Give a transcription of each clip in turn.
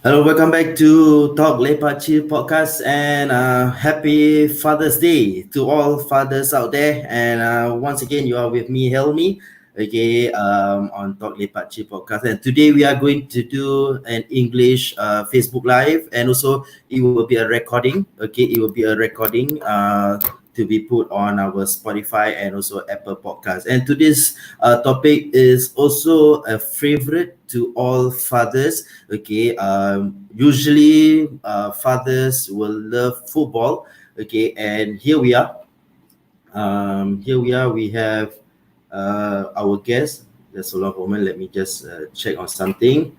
Hello, welcome back to Talk Lepak Chill podcast, and happy Father's Day to all fathers out there. And once again, you are with me, Helmi, okay, on Talk Lepak Chill podcast. And today we are going to do an English Facebook Live, and also it will be a recording. Okay, it will be a recording. To be put on our Spotify and also Apple Podcast. And today's topic is also a favorite to all fathers. Okay, usually fathers will love football. Okay, and here we are. We have our guest. Just hold on for a moment. Let me just check on something.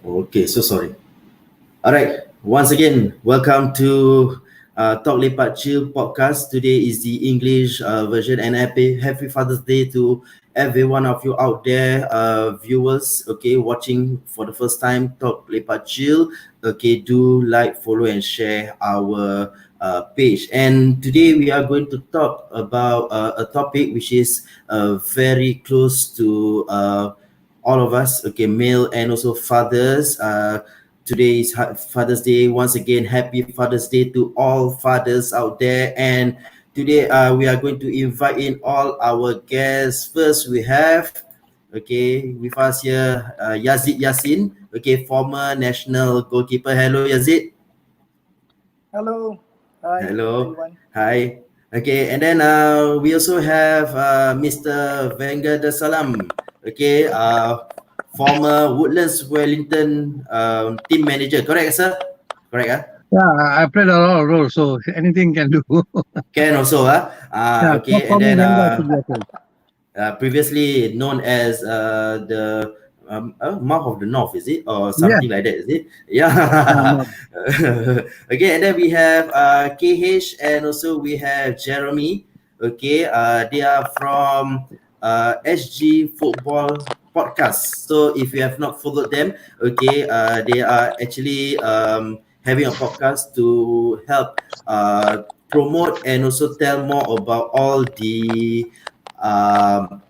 Okay, so sorry. All right. Once again, welcome to Talk Lepak Chill podcast. Today is the English version, and happy Father's Day to every one of you out there, viewers. Okay, watching for the first time Talk Lepak Chill. Okay, do like, follow, and share our page. And today we are going to talk about a topic which is very close to all of us. Okay, male and also fathers. Today is Father's Day. Once again, happy Father's Day to all fathers out there. And today we are going to invite in all our guests. First, we have, okay, with us here, Yazid Yasin, okay, former national goalkeeper. Hello, Yazid. Hello. Hi, Hello. everyone. Hi. Okay, and then we also have Mr. Vengadasalam. Okay, former Woodlands Wellington team manager. Correct, sir? Correct, Yeah, I played a lot of roles, so anything can do. Can also, Yeah, okay, for and me, then Venga should be okay. previously known as the mouth of the north, is it, or Yeah, something like that, is it? Yeah. no. Okay, and then we have KH, and also we have Jerome. Okay, they are from SG Football Podcast. So if you have not followed them, okay, they are actually having a podcast to help promote and also tell more about um,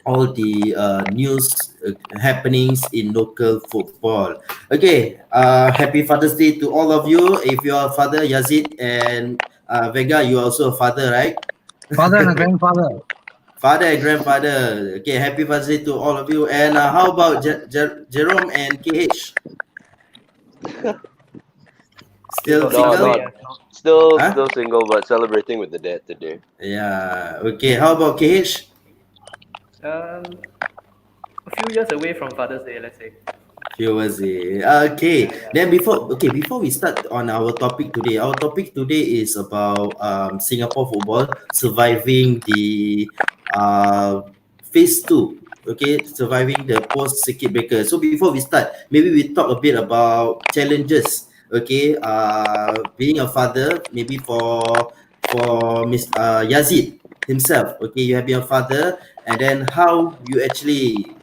all the news happenings in local football. Okay, happy Father's Day to all of you. If you are a father, Yazid and Vega, you are also a father, right? Father and a grandfather. Father and grandfather. Okay, happy Father's Day to all of you. And how about Jerome and KH? Still No, single? not still Huh? still single, but celebrating with the dad today. Yeah. Okay, how about KH? Um, a few years away from Father's Day, let's say. POSA. Okay. Yeah. Then before we start on our topic today, our topic today is about Singapore football surviving the phase two. Okay, surviving the post circuit breaker. So before we start, maybe we talk a bit about challenges. Okay, being a father, maybe for Miss Yazid himself. Okay, you have been a father, and then how you actually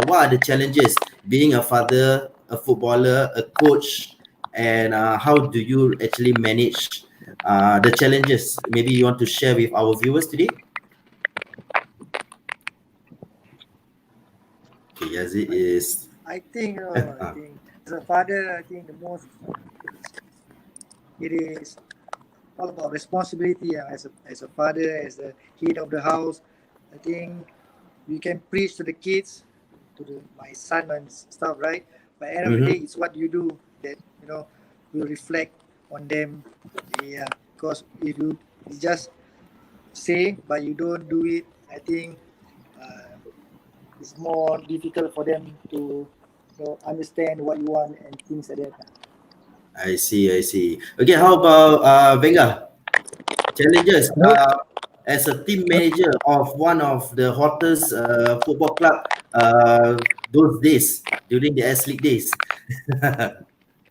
what are the challenges being a father, a footballer, a coach, and how do you actually manage the challenges? Maybe you want to share with our viewers today. Okay, yes, it is. I think, as a father, I think the most it is all about responsibility. As a father, as the head of the house, I think we can preach to the kids, my son and stuff, right? But at the end of the day, it's what you do that will reflect on them. Yeah, because if you just say but you don't do it, I think it's more difficult for them to understand what you want and things like that. I see, I see. Okay, how about Venga? Challenges as a team manager of one of the hottest football club those days during the S League days.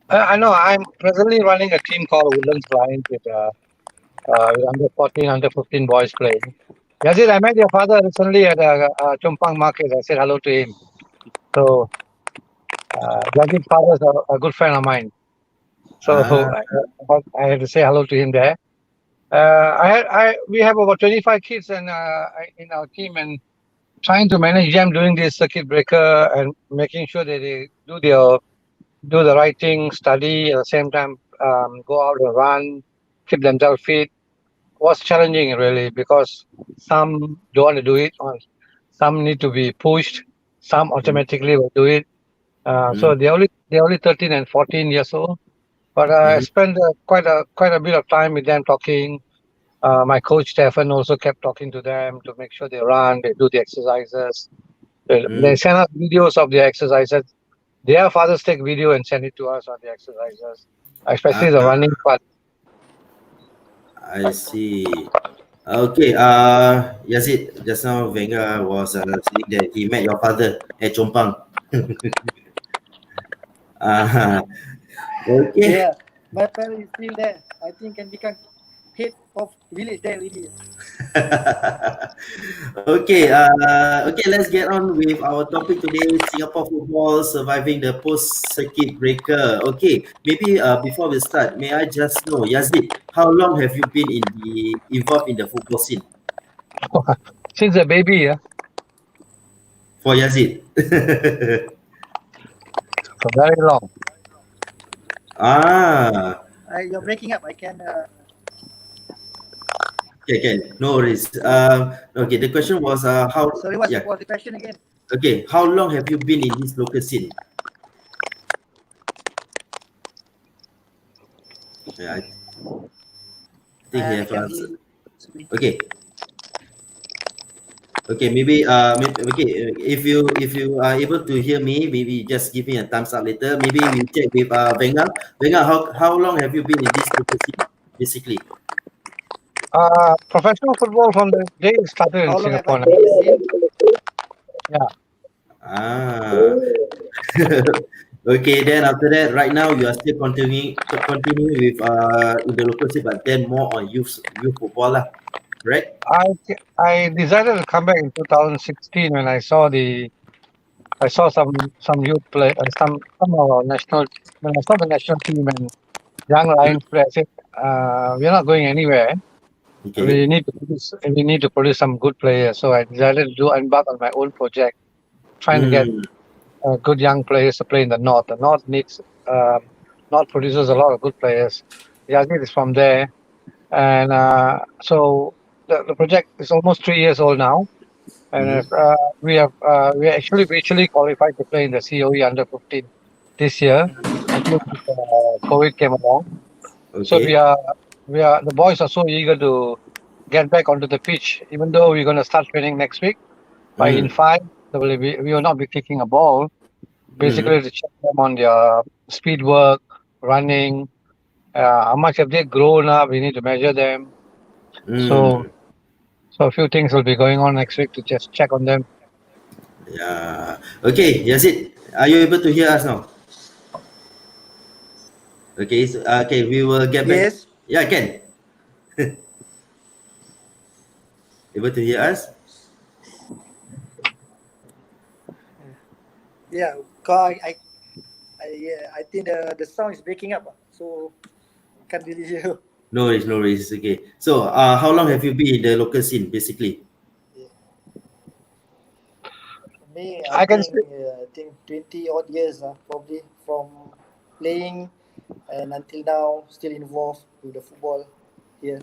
I know I'm presently running a team called Woodlands Wellington with under 14, under 15 boys playing. Yazid, I met your father recently at Chumpang Market. I said hello to him. So, Yazid's father is a good friend of mine. So, I have to say hello to him there. We have about 25 kids in our team, and trying to manage them during this circuit breaker and making sure that they do the right thing, study at the same time, go out and run, keep themselves fit, was challenging really, because some don't want to do it, or some need to be pushed, some automatically will do it. So they're only 13 and 14 years old, but I spent quite a bit of time with them talking. My coach Stefan also kept talking to them to make sure they run, they do the exercises. They send us videos of the exercises. Their fathers take video and send it to us on the exercises, especially the running part. I see. Okay, Yazid, just now Venga was saying that he met your father at Chompang. Okay. Yeah, my parents is still there. I think can become head of village there already. Okay, okay, let's get on with our topic today, Singapore football surviving the post-circuit breaker. Okay, maybe before we start, may I just know, Yazid, how long have you been involved in the football scene? Since a baby, yeah, For Yazid. for very long. You're breaking up. I can. Okay, no worries. Okay, the question was how. Sorry, what's Yeah. the question again? Okay, how long have you been in this local scene? Yeah, I think he have can answered. be- Okay. Okay, maybe okay, if you are able to hear me, maybe just give me a thumbs up later. Maybe we check with Venga. Venga, how long have you been in this local scene, basically? Professional football from the day it started in How long have I Singapore. been in the scene? Yeah. Ah. Okay, then after that, right now you are still continuing with in the local scene, but then more on youth football lah, right? I decided to come back in 2016 when I saw some youth play, some of our national, when I saw the national team and young Lions play. I said, we're not going anywhere. Okay. We need to produce some good players. So I decided to embark on my own project, trying to get good young players to play in the North. The North North produces a lot of good players. Yazid is from there, and so the project is almost 3 years old now, and we actually virtually qualified to play in the COE under 15 this year until COVID came along. So Okay. the boys are so eager to get back onto the pitch, even though we're going to start training next week. But in 5, we will not be kicking a ball. Basically, to check them on their speed work, running, how much have they grown up. We need to measure them. So a few things will be going on next week to just check on them. Yeah. Okay, Yazid, are you able to hear us now? Okay, so, okay, we will get back. Yes. Yeah, I can. Able to hear us? Yeah. I think the sound is breaking up. So can't really hear you. No worries, no worries. Okay. So, how long have you been in the local scene, basically? Me, I can I think 20 odd years, probably from playing and until now still involved with the football here.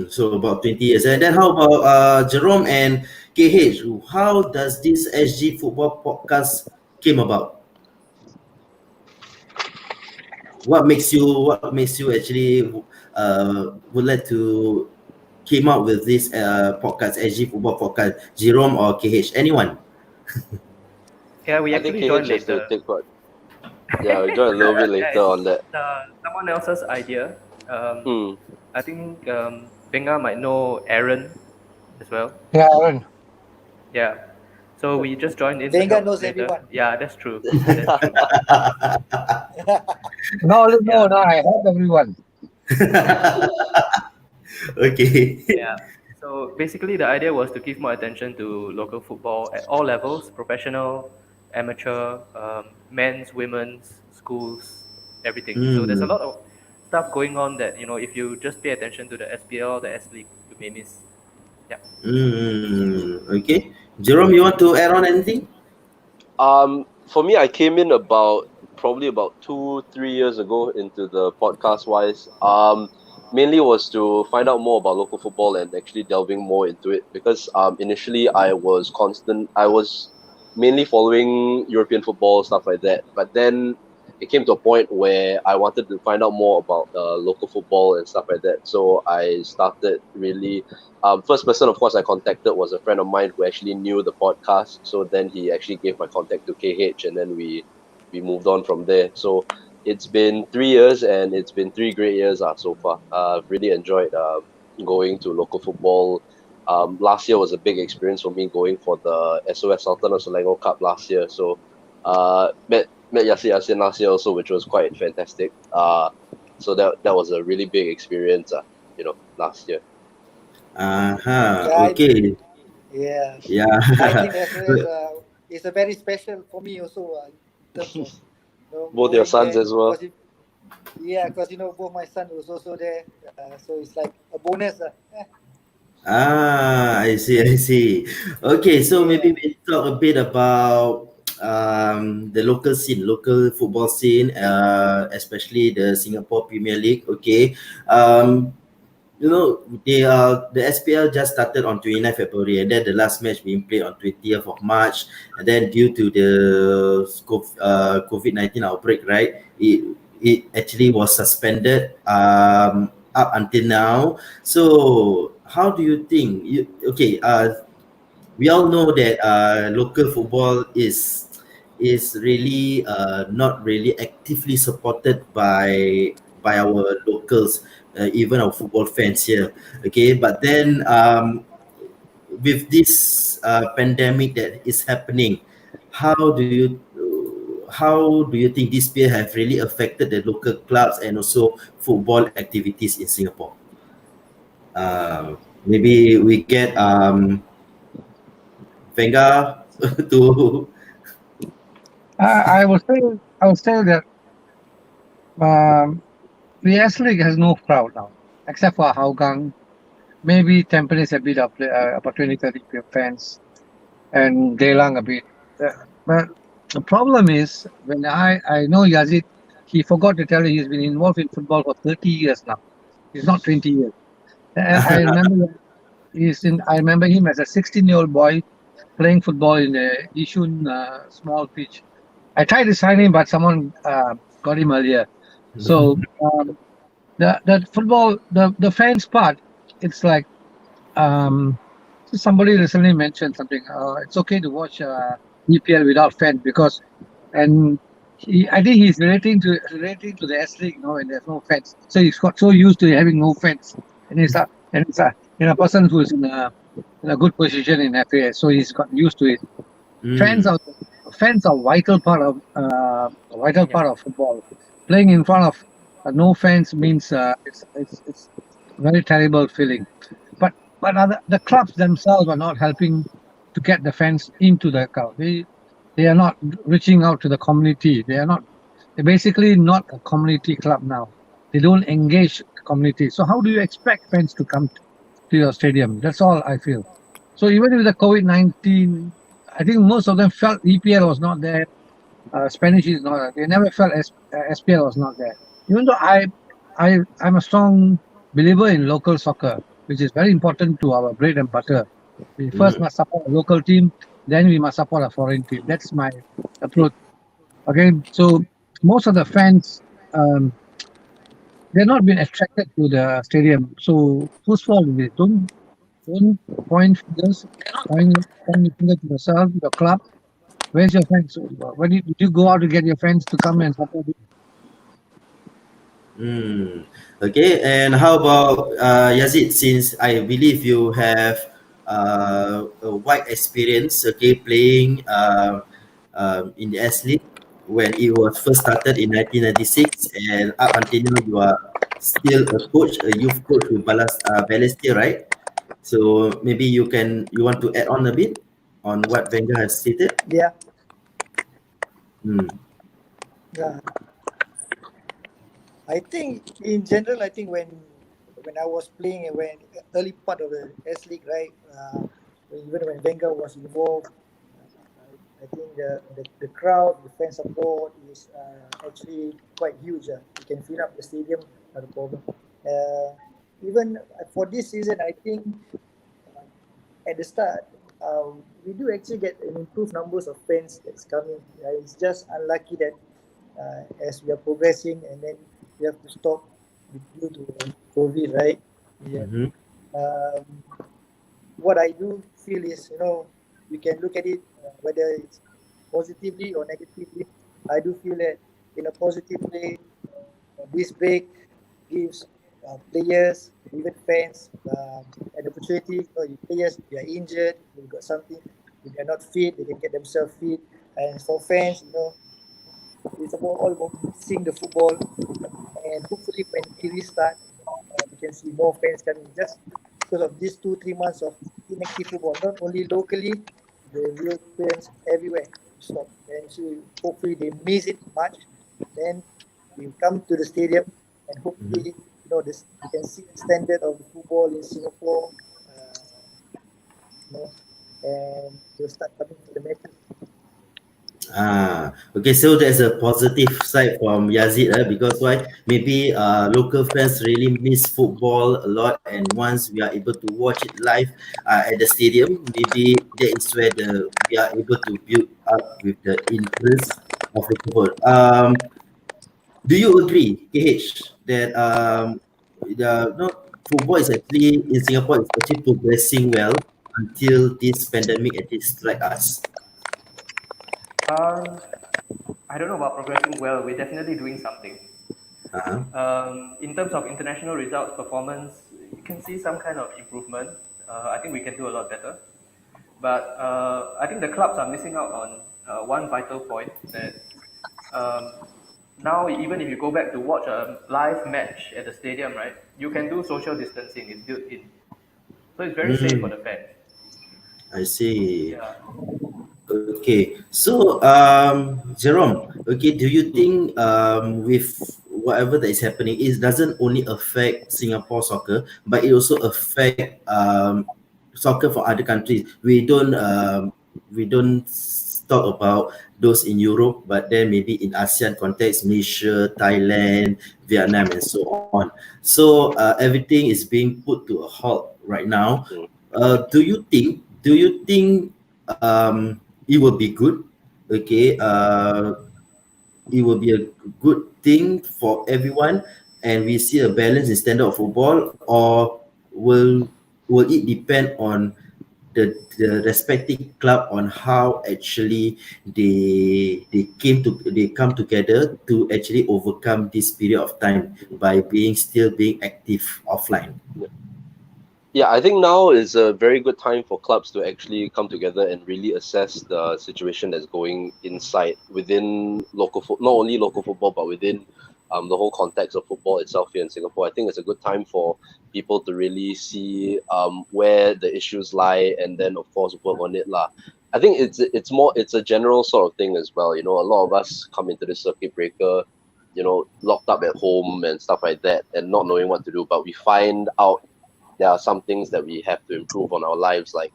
So about 20 years. And then how about Jerome and KH? How does this SG Football podcast came about? What makes you actually would like to came up with this podcast, SG Football podcast? Jerome or KH? Anyone? Yeah, we I think actually KH joined has to later. take part. Yeah, we joined a little bit later on that. Someone else's idea. I think Benga might know Aaron as well. Yeah, Aaron. Yeah. So we just joined in. Benga knows everyone. Yeah, that's true. That's true. No, I help everyone. Okay. Yeah. So basically, the idea was to give more attention to local football at all levels: professional, amateur, men's, women's, schools, everything. So there's a lot of stuff going on that if you just pay attention to the SPL, the S League, you may miss. Yeah. Okay, Jerome, you want to add on anything? For me, I came in probably about 2-3 years ago into the podcast wise. Mainly was to find out more about local football and actually delving more into it because initially I was mainly following European football, stuff like that. But then it came to a point where I wanted to find out more about local football and stuff like that. So I started really. First person, of course, I contacted was a friend of mine who actually knew the podcast. So then he actually gave my contact to KH, and then we moved on from there. So it's been 3 years, and it's been 3 great years so far. I've really enjoyed going to local football. Last year was a big experience for me going for the SOS Sultan of Selangor Cup last year. So met Yazid Yasin last year also, which was quite fantastic. So that was a really big experience, last year. Okay. Yeah. Yeah. I think it's a very special for me also in terms of Both your going sons there, as well. because both my son was also there, so it's like a bonus. I see. Okay, so maybe we talk a bit about the local scene, local football scene, especially the Singapore Premier League. Okay, the SPL just started on 29th February, and then the last match being played on 20th of March, and then due to the COVID-19 outbreak, right, it actually was suspended up until now. So how do you think we all know that local football is really not really actively supported by our locals, even our football fans here. Okay, but then with this pandemic that is happening, how do you think this year have really affected the local clubs and also football activities in Singapore? Maybe we get Venga to. I would say that the S League has no crowd now, except for Hougang. Maybe Tampines a bit of about 20-30 fans, and Geylang a bit. But the problem is when I know Yazid, he forgot to tell you he's been involved in football for 30 years now. It's not 20 years. I remember I remember him as a 16-year-old boy playing football in the Yishun small pitch. I tried to sign him, but someone got him earlier. So the football, the fans part, it's like somebody recently mentioned something. It's okay to watch EPL without fans because, and I think he's relating to the S League, and there's no fans. So he's got so used to having no fans, and it's a person who's in a good position in FA, so he's got used to it. Fans are vital part of football. Playing in front of no fans means it's a very terrible feeling. But the clubs themselves are not helping to get the fans into the crowd. They are not reaching out to the community. They're basically not a community club now. They don't engage the community. So how do you expect fans to come to your stadium? That's all I feel. So even with the COVID-19, I think most of them felt EPL was not there. Spanish is not there. They never felt SPL was not there. Even though I'm a strong believer in local soccer, which is very important to our bread and butter. We first must support a local team, then we must support a foreign team. That's my approach. Okay, so most of the fans, they're not being attracted to the stadium. So whose fault is it? Don't point fingers, point your finger to yourself, your club. Where's your fans? When did you go out to get your fans to come and support you? Okay, and how about Yazid? Since I believe you have a wide experience, okay, playing in the S League when it was first started in 1996, and up until now you are still a coach, a youth coach with Balestier, right? So maybe you want to add on a bit on what Wenger has stated. Yeah. Hmm. Yeah. I think in general, I think when I was playing and when early part of the S League, right, even when Wenger was involved, I think the crowd, the fan support is actually quite huge. You can fill up the stadium, not a problem. Even for this season, I think at the start, we do actually get an improved numbers of fans that's coming. It's just unlucky that as we are progressing and then we have to stop due to COVID, right? Yeah. Mm-hmm. What I do feel is, you can look at it whether it's positively or negatively. I do feel that in a positive way, this break gives players, even fans, an opportunity. If players they are injured, they've got something, if they're not fit, they can get themselves fit. And for fans, it's all about seeing the football. And hopefully, when we restart, we can see more fans coming. Just because of these 2-3 months of inactive football, not only locally, the real fans everywhere stop. And so hopefully they miss it much. Then we come to the stadium and hopefully you can see the standard of the football in Singapore. And they'll start coming to the matches. Okay, so there's a positive side from Yazid, because why? Maybe local fans really miss football a lot, and once we are able to watch it live at the stadium, maybe that is where we are able to build up with the interest of the football. Do you agree, KH, that football is actually in Singapore is actually progressing well until this pandemic actually strike us? I don't know about progressing well. We're definitely doing something. In terms of international results, performance, you can see some kind of improvement. I think we can do a lot better. But I think the clubs are missing out on one vital point that now, even if you go back to watch a live match at the stadium, right, you can do social distancing. It's built in. So it's very safe for the fans. I see. Yeah. Okay, so Jerome, okay, do you think with whatever that is happening, it doesn't only affect Singapore soccer, but it also affect soccer for other countries? We don't talk about those in Europe, but then maybe in ASEAN context, Malaysia, Thailand, Vietnam, and so on. So everything is being put to a halt right now. Do you think it will be good? Okay, it will be a good thing for everyone, and we see a balance in standard of football, or will it depend on the respective club on how actually they come together to actually overcome this period of time by still being active offline? Yeah, I think now is a very good time for clubs to actually come together and really assess the situation that's going inside within not only local football, but within the whole context of football itself here in Singapore. I think it's a good time for people to really see where the issues lie and then, of course, work on it. I think it's a general sort of thing as well. A lot of us come into the circuit breaker, locked up at home and stuff like that and not knowing what to do, but we find out there are some things that we have to improve on our lives, like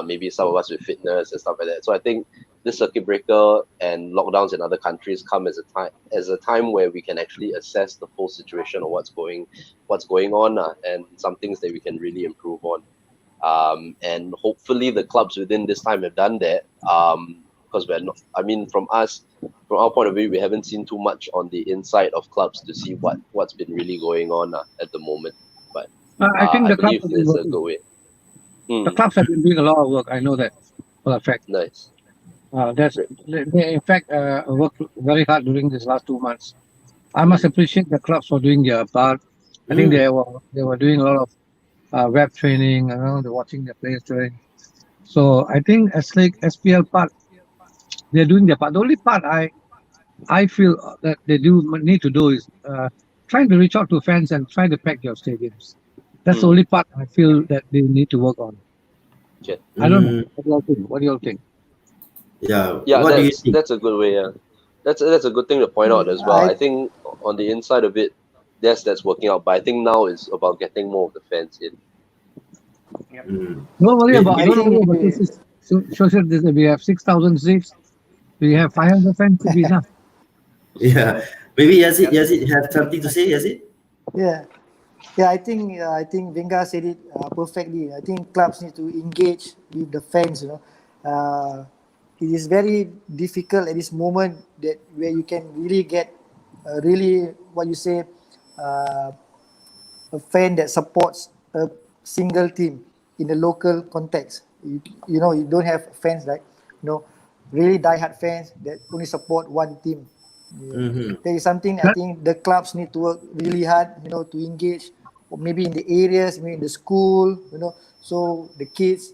maybe some of us with fitness and stuff like that. So I think this circuit breaker and lockdowns in other countries come as a time where we can actually assess the full situation of what's going on and some things that we can really improve on. And hopefully the clubs within this time have done that. Because from our point of view, we haven't seen too much on the inside of clubs to see what's been really going on at the moment. But I think the clubs have been working. The clubs have been doing a lot of work. I know that for a fact. Nice. They in fact worked very hard during these last 2 months. I must appreciate the clubs for doing their part. I think they were doing a lot of web training. They're watching their players train. So I think SPL part, they're doing their part. The only part I feel that they need to do is trying to reach out to fans and try to pack your stadiums. That's the only part I feel that they need to work on. Okay. I don't know. What do you all think? Yeah. Yeah, that's a good way. Yeah. That's a good thing to point out as well. I think on the inside of it, yes, that's working out. But I think now it's about getting more of the fans in. Yep. Don't worry about think this. Social distance. We have 6,000 seats. We have 500 fans to be enough. Yeah. Maybe Yazid have something to say, Yazid? Yeah, yeah. I think Venga said it perfectly. I think clubs need to engage with the fans. It is very difficult at this moment that where you can really get really what you say a fan that supports a single team in a local context. You don't have fans like really diehard fans that only support one team. There is something I think the clubs need to work really hard, to engage, or maybe in the areas, maybe in the school, so the kids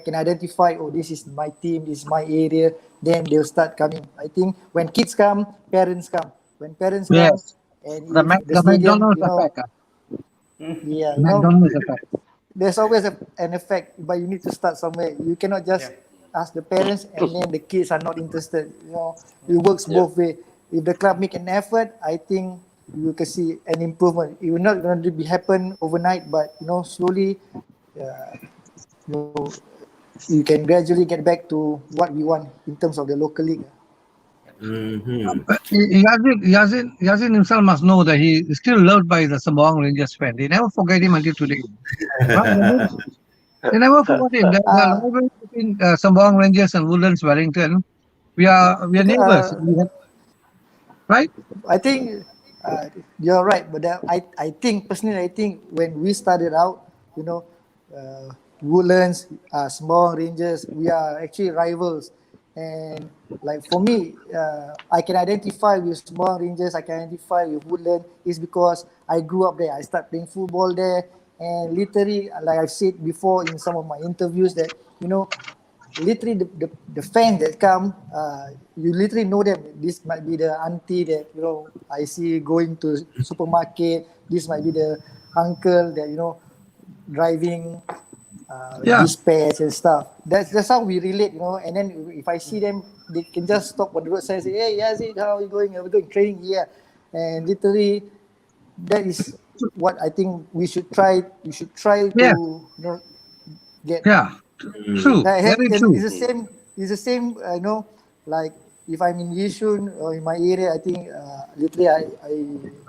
can identify, oh, this is my team, this is my area. Then they'll start coming. I think when kids come, parents come. When parents come, Yes. and The if the the stadium, McDonald's effect. yeah, McDonald's effect. there's always an effect, but you need to start somewhere. You cannot just ask the parents and then the kids are not interested. It works both ways. If the club make an effort, I think you can see an improvement. It will not going to be happen overnight, but slowly, you, know, you can gradually get back to what we want in terms of the local league. Yazid himself must know that he is still loved by the Sembawang Rangers fan. They never forget him until today. Right? They never forgot him. The rivalry between Sembawang Rangers and Woodlands Wellington, we are neighbors. Right? I think you're right, but I think personally, I think when we started out, Woodlands, Small Rangers, we are actually rivals. And like for me, I can identify with Small Rangers, I can identify with Woodlands, is because I grew up there. I started playing football there, and literally, like I've said before in some of my interviews, that literally the fans that come, you literally know them. This might be the auntie that I see going to supermarket. This might be the uncle that driving dispatch and stuff. That's how we relate, And then if I see them, they can just stop on the roadside and say, "Hey, Yazid, how are you going? Are we going training here?" And literally, that is what I think we should try. We should try to get. Yeah. True. Very true. It's the same. Like if I'm in Yishun or in my area, I think literally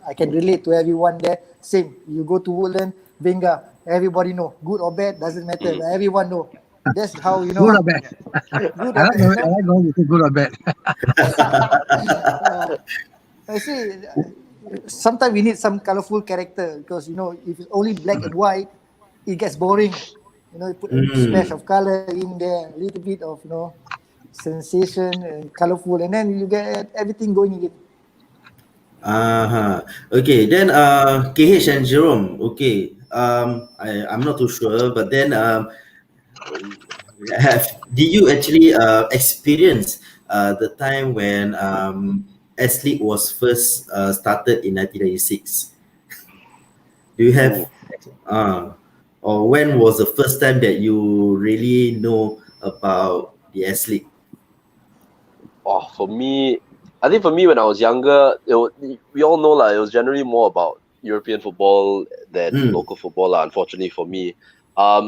I can relate to everyone there. Same. You go to Woodland, Venga, everybody know. Good or bad doesn't matter. But everyone know. That's how Good or bad. Good I or like bad. going to good or bad. I see. Sometimes we need some colorful character because if it's only black and white, it gets boring. You put a splash of color in there, a little bit of sensation and colorful, and then you get everything going again. Okay, then KH and Jerome. Okay, I'm not too sure, but then did you actually experience the time when S League was first started in 1996? Do you have or when was the first time that you really know about the S League? Oh, I think for me when I was younger, we all know it was generally more about European football than local football, unfortunately for me.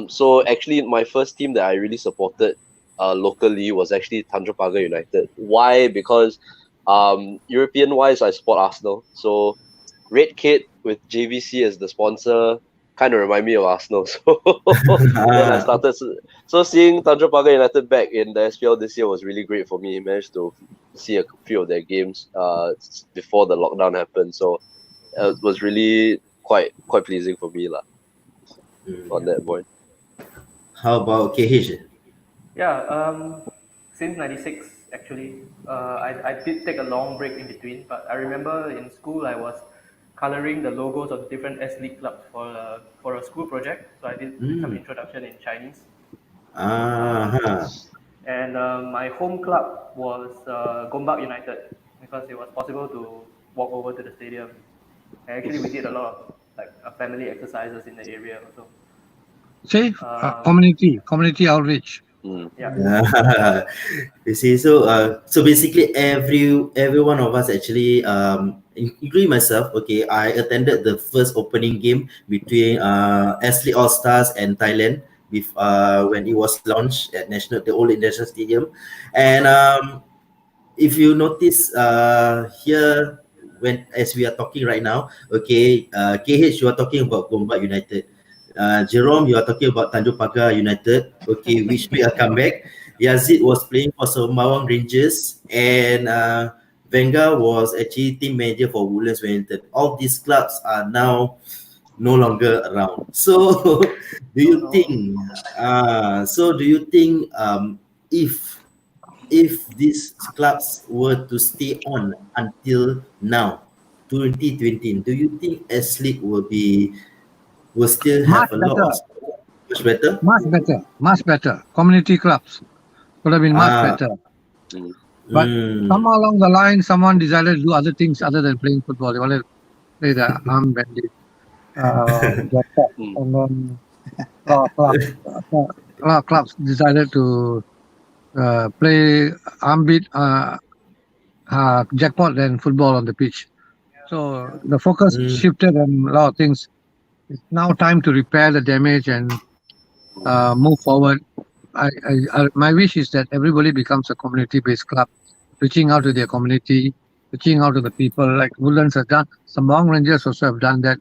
So actually my first team that I really supported locally was actually Tanjung Pagar United. Why? Because European wise I support Arsenal. So Red Kit with JVC as the sponsor kind of remind me of Arsenal. So then I started. So seeing Tanjung Pagar United back in the SPL this year was really great for me. I managed to see a few of their games before the lockdown happened. So it was really quite pleasing for me on that point. How about KH? Yeah, since '96 actually, I did take a long break in between, but I remember in school I was coloring the logos of different S League clubs for a school project. So I did some introduction in Chinese. And my home club was Gombak United because it was possible to walk over to the stadium. And actually, we did a lot of family exercises in the area also. See, community outreach. Yeah. You see, so basically every one of us actually, including myself, okay, I attended the first opening game between S League All Stars and Thailand with when it was launched at the old International Stadium, and if you notice here, when as we are talking right now, okay, KH, you are talking about Gombak United. Jerome, you are talking about Tanjung Pagar United, okay, which made a comeback. Yazid was playing for Sembawang Rangers, and Venga was actually team manager for Woodlands Wellington. All these clubs are now no longer around. So, do you think? Do you think if these clubs were to stay on until now, 2020, do you think S League will still have Much a lot better. of much better? Much better. Community clubs would have been much Ah. better. But somewhere along the line, someone decided to do other things other than playing football. They wanted to play the arm bandit, jackpot, and then a lot of clubs decided to play armbit, jackpot, and football on the pitch. So the focus shifted and a lot of things. It's now time to repair the damage and move forward. My wish is that everybody becomes a community-based club, reaching out to their community, reaching out to the people. Like Woodlands has done, Sembawang Rangers also have done that.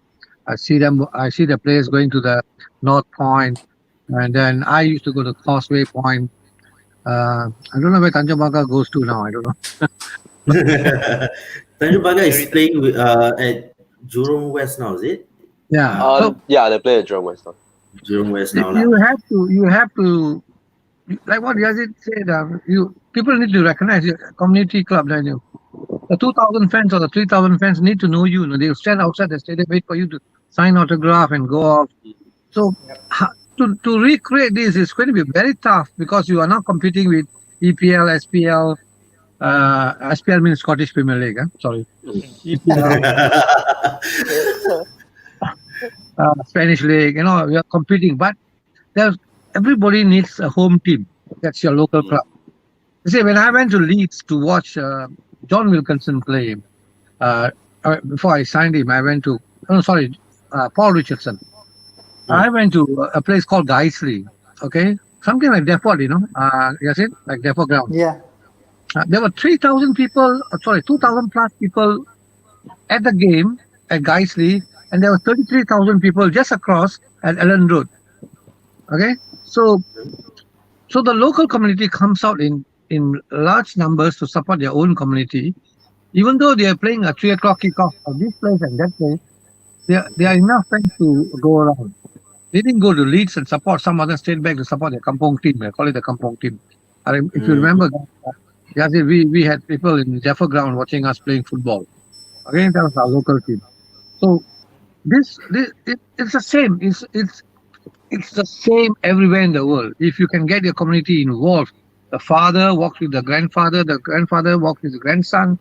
I see the players going to the North Point, and then I used to go to Causeway Point. I don't know where Tanjung Pagar goes to now. I don't know. Tanjung Pagar is playing with, at Jerome West now, is it? Yeah. Yeah, they play at Jerome West now. Jerome West now. You have to, like what Yazid said. People need to recognize your community club. The 2,000 fans or the 3,000 fans need to know you. They'll stand outside the stadium, wait for you to sign autograph and go off. So to recreate this is going to be very tough because you are now competing with EPL, SPL. SPL means Scottish Premier League. Sorry. EPL, Spanish League. We are competing, but everybody needs a home team. That's your local club. You see, when I went to Leeds to watch John Wilkinson play, before I signed him, I went to Paul Richardson. I went to a place called Gaisley, okay? Something like Depot, Yazid, like Depot ground. Yeah. There were 2,000 plus people at the game at Gaisley, and there were 33,000 people just across at Ellen Road. Okay? So the local community comes out in large numbers to support their own community. Even though they are playing a 3 o'clock kickoff at this place and that place, there are enough fans to go around. They didn't go to Leeds and support some other state bank to support their kampong team. They call it the kampong team. If you remember, we had people in Jaffa ground watching us playing football. Again, that was our local team. So it's the same. It's the same everywhere in the world. If you can get your community involved, the father walks with the grandfather walks with the grandson.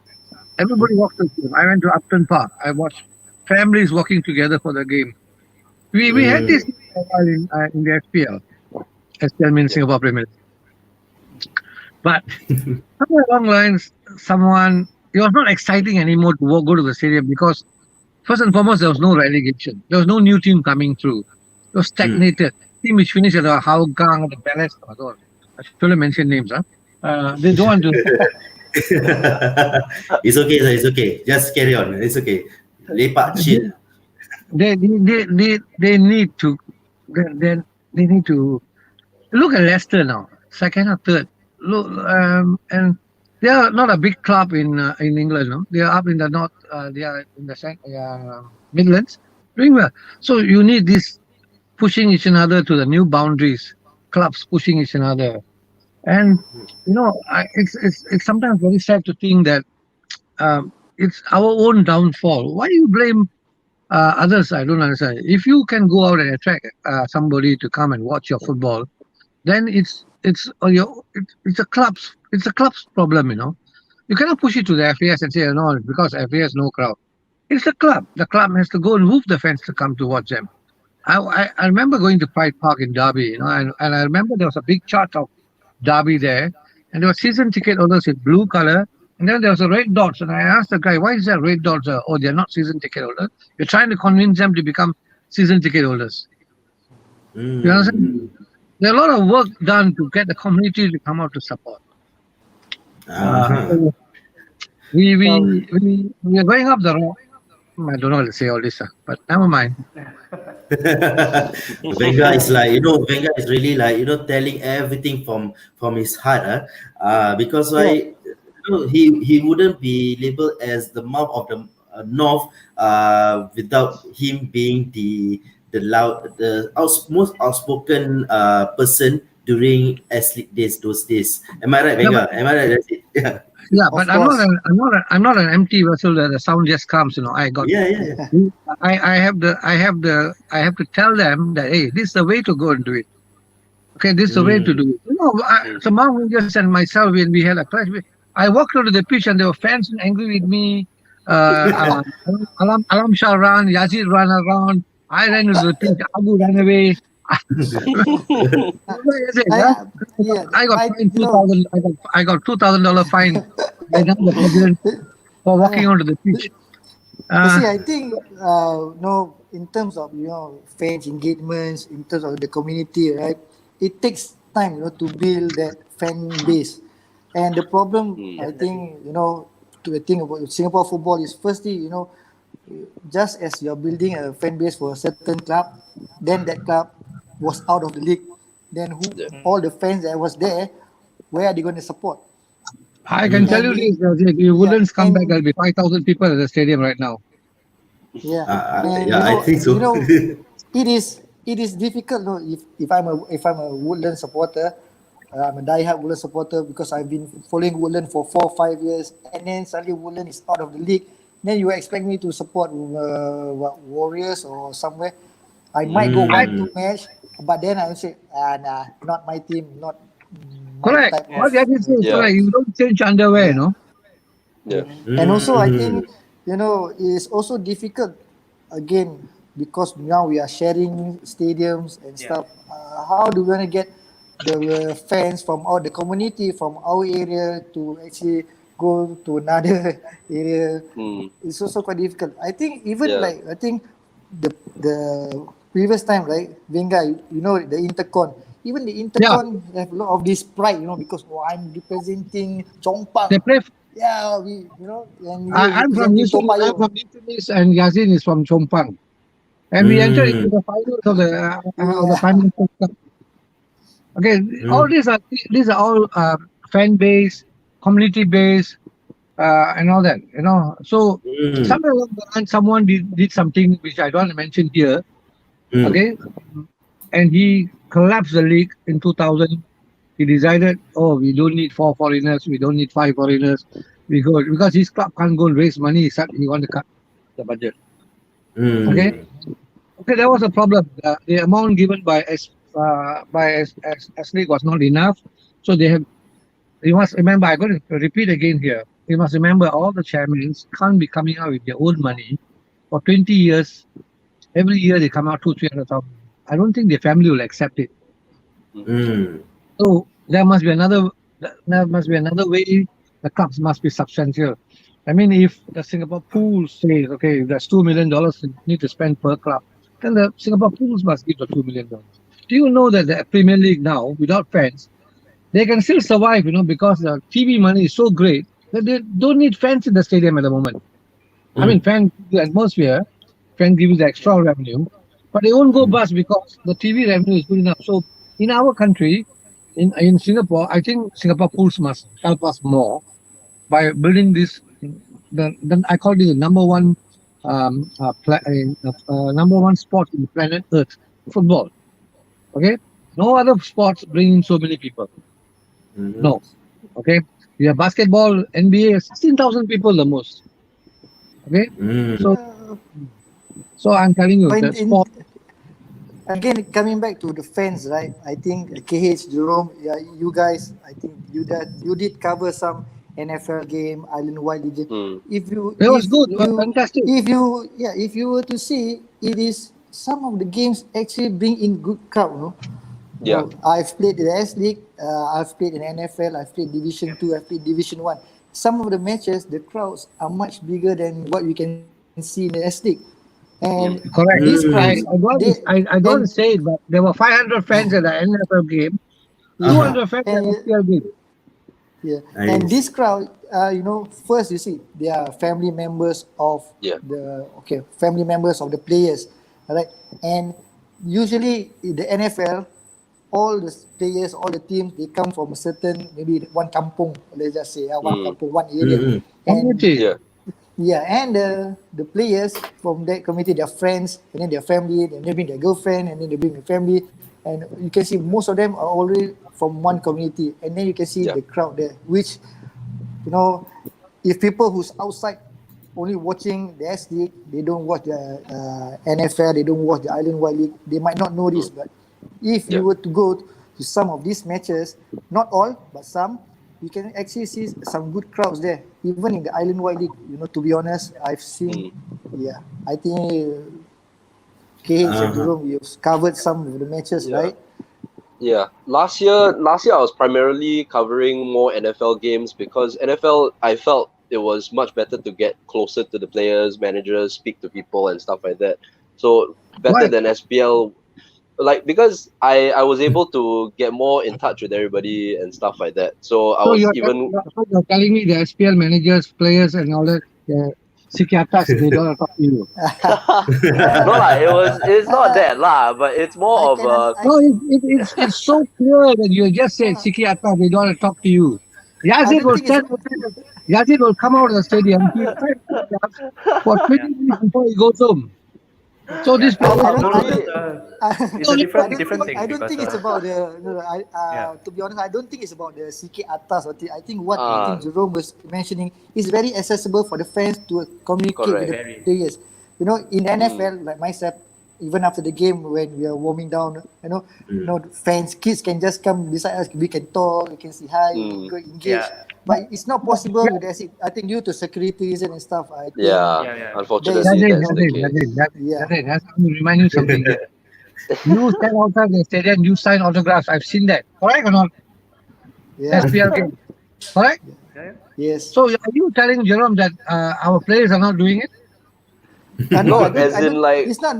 Everybody walks with him. I went to Upton Park. I watched families walking together for the game. We had this in the SPL. SPL means Singapore Premier League. But somewhere along the lines, it was not exciting anymore to go to the stadium because first and foremost, there was no relegation. There was no new team coming through. It was stagnated. Team which finished at the Hougang, the Palace. I should have mentioned names. They don't want to. It's okay, sir. It's okay. Just carry on. It's okay. Lepak chill. They need to look at Leicester now, second or third. Look, and they are not a big club in England. No? They are up in the north. They are in the Midlands, doing well. So you need this pushing each other to the new boundaries. Clubs pushing each other, and it's sometimes very sad to think that it's our own downfall. Why do you blame others? I don't understand. If you can go out and attract somebody to come and watch your football, then it's a club's problem. You cannot push it to the FAS and say no, because FAS no crowd. It's the club. The club has to go and move the fans to come to watch them. I remember going to Pride Park in Derby, and I remember there was a big chart of derby there, and there were season ticket holders in blue color, and then there was a red dots. And I asked the guy, why is there red dots? Oh, they're not season ticket holders. You're trying to convince them to become season ticket holders. You understand? There's a lot of work done to get the community to come out to support. So we are going up the road. I don't know how to say all this, but never mind. Venga is like, Venga is really like, telling everything from his heart. Because why, he wouldn't be labeled as the mouth of the North without him being the most outspoken person during S-League days, those days. Am I right, Venga? Am I right? That's it. Yeah. Yeah, but I'm not an empty vessel that the sound just comes. I got. Yeah. I have to tell them that, hey, this is the way to go and do it. Okay, this is the way to do it. So Mount Rangers and myself, when we had a clash, I walked onto the pitch and there were fans angry with me. Alam Shah ran, Yazid ran around. I ran into the pitch. Abu ran away. I got fined $2,000. I got $2,000 fine by the president for walking onto the pitch. You see, I think in terms of fans engagements, in terms of the community, right? It takes time, to build that fan base. And the problem, I think, to think about Singapore football is firstly, just as you're building a fan base for a certain club, then that club was out of the league, then all the fans that was there, where are they going to support? I can tell you this, if you wouldn't come back, there'll be 5,000 people at the stadium right now. Yeah, I think so. It is difficult. If I'm a Woodlands supporter, I'm a die-hard Woodlands supporter because I've been following Woodlands for 4 or 5 years, and then suddenly Woodlands is out of the league. Then you expect me to support Warriors or somewhere? I might go 1-2 match. But then I would say, nah, not my team, not correct. What you say is correct. You don't change underwear, Yeah. And also, I think, it's also difficult, again, because now we are sharing stadiums and stuff. How do we want to get the fans from the community, from our area to actually go to another area? It's also quite difficult. I think I think the previous time, right, Venga, the Intercon. Even the Intercon have a lot of this pride, because I'm representing Chongpang. They play. And I'm from Newtown and Yasin is from Chongpang, and we entered into the finals of the Prime Minister's Cup. Okay, all these are all fan base, community base, and all that. So somewhere along the line, someone did something which I don't want to mention here. Okay, and he collapsed the league in 2000. He decided, we don't need 4 foreigners, we don't need 5 foreigners. We go because his club can't go and raise money. He want to cut the budget. Okay, there was a problem. The amount given by S League was not enough. So you must remember. I'm going to repeat again here. You must remember all the chairmen can't be coming out with their own money for 20 years. Every year they come out 200,000-300,000. I don't think their family will accept it. So there must be another way. The clubs must be substantial. I mean, if the Singapore Pools says, okay, there's $2 million you need to spend per club, then the Singapore Pools must give the $2 million. Do you know that the Premier League now, without fans, they can still survive, because the TV money is so great that they don't need fans in the stadium at the moment. I mean, fans, the atmosphere, fans give you the extra revenue, but they won't go bust because the TV revenue is good enough. So in our country, in Singapore, I think Singapore Pools must help us more by building this. Then I call it the number one sport in planet Earth, football. Okay, no other sports bring in so many people. No, okay. We have basketball, NBA, 16,000 people the most. Okay, so I'm telling you that sport. Again, coming back to the fans, right? I think KH, Jerome, you guys, I think you did cover some NFL game, island-wide league. It was good, fantastic. If you were to see, it is some of the games actually bring in good crowd. Yeah. I've played in the S League, I've played in NFL, I've played Division 2, I've played Division 1. Some of the matches, the crowds are much bigger than what we can see in the S League. And Correct. this crowd, I don't say it, but there were 500 fans at the NFL game, 200 fans at the SPL game. Yeah, Nice. and this crowd, first you see they are family members of family members of the players, right? And usually in the NFL, all the players, all the teams, they come from a certain maybe one kampung, let's just say one kampung, one area, and Yeah. yeah, and the players from that community, their friends, and then their family, and they bring their girlfriend, and then they bring their family, and you can see most of them are already from one community, and then you can see the crowd there, which, if people who's outside only watching the S League, they don't watch the NFL, they don't watch the Island Wide League, they might not know this, but if you were to go to some of these matches, not all, but some, you can actually see some good crowds there, even in the Island Wide League. To be honest, I've seen, I think KH and Jerome, you've covered some of the matches, right? Yeah. Last year I was primarily covering more NFL games because NFL, I felt it was much better to get closer to the players, managers, speak to people and stuff like that. So better than SPL. Like, because I was able to get more in touch with everybody and stuff like that. So you're telling me the SPL managers, players, and all that, Sikiatas, they don't talk to you. No lah, it's not that lah, but it's more It's so clear that you just said Sikiatas, they don't talk to you. Yazid will come out of the stadium for 20 minutes before he goes home. So this it's a different thing. I don't think it's about the. To be honest, I don't think it's about the CK atas. I think what I think Jerome was mentioning is very accessible for the fans to communicate with the players. In NFL, like myself, even after the game when we are warming down, fans, kids can just come beside us. We can talk, we can say hi, we can go engage. But it's not possible with the, I think due to security reason and stuff. I think, unfortunately, that's the case. Let me remind you something. You stand outside the stadium, you sign autographs. I've seen that. Correct or not? Yeah. SPL game. Correct? Yes. So are you telling Jerome that our players are not doing it? No, as in like it's not.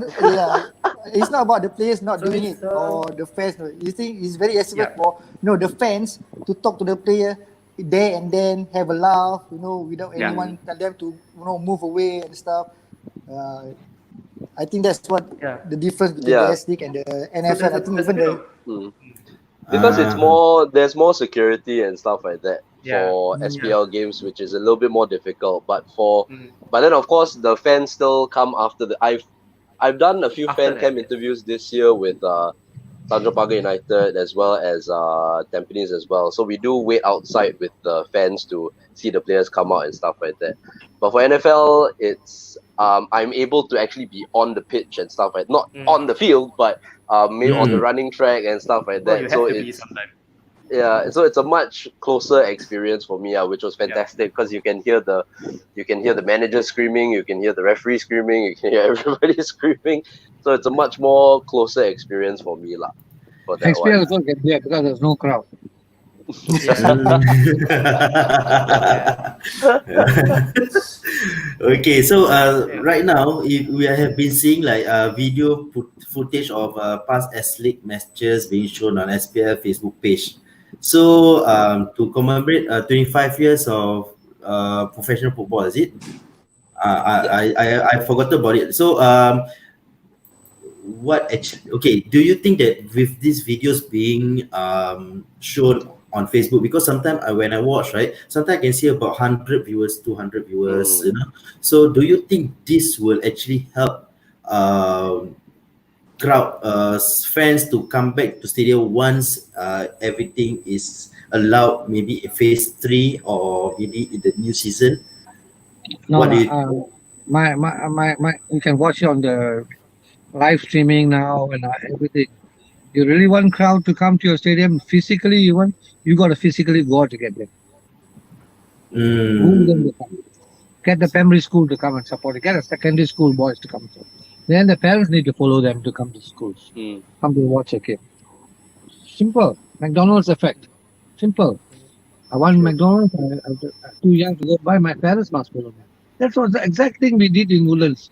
It's not about the players not doing it or the fans. You think it's very accessible for the fans to talk to the player there and then, have a laugh, without anyone tell them to move away and stuff. I think that's what the difference between the S League and the NFL. I think even the because there's more security and stuff like that for SPL games, which is a little bit more difficult. But but then of course the fans still come after I've done a few fan cam interviews this year with Tanjong Pagar United as well as Tampines as well. So we do wait outside with the fans to see the players come out and stuff like that. But for NFL, it's I'm able to actually be on the pitch and stuff like not on the field, but maybe on the running track and stuff like that. So so it's a much closer experience for me, which was fantastic because you can hear the manager screaming, you can hear the referee screaming, you can hear everybody screaming. So it's a much more closer experience for me, for that SPL don't get there because there's no crowd. Okay, so right now we have been seeing like video footage of past S League matches being shown on SPL Facebook page. So to commemorate 25 years of professional football, is it? I forgot about it. So do you think that with these videos being shown on Facebook, because sometimes when I watch, right, sometimes I can see about 100 viewers, 200 viewers, so do you think this will actually help fans to come back to stadium once everything is allowed, maybe in phase 3 or maybe in the new season? No, you can watch it on the live streaming now and everything. You really want crowd to come to your stadium physically? You got to physically go out to get them. Move them to come. Get the primary school to come and support it. Get the secondary school boys to come. Then the parents need to follow them to come to schools. Come to watch a game. Simple. McDonald's effect. Simple. I want McDonald's. I'm too young to go buy. My parents must follow me. That's what the exact thing we did in Woodlands.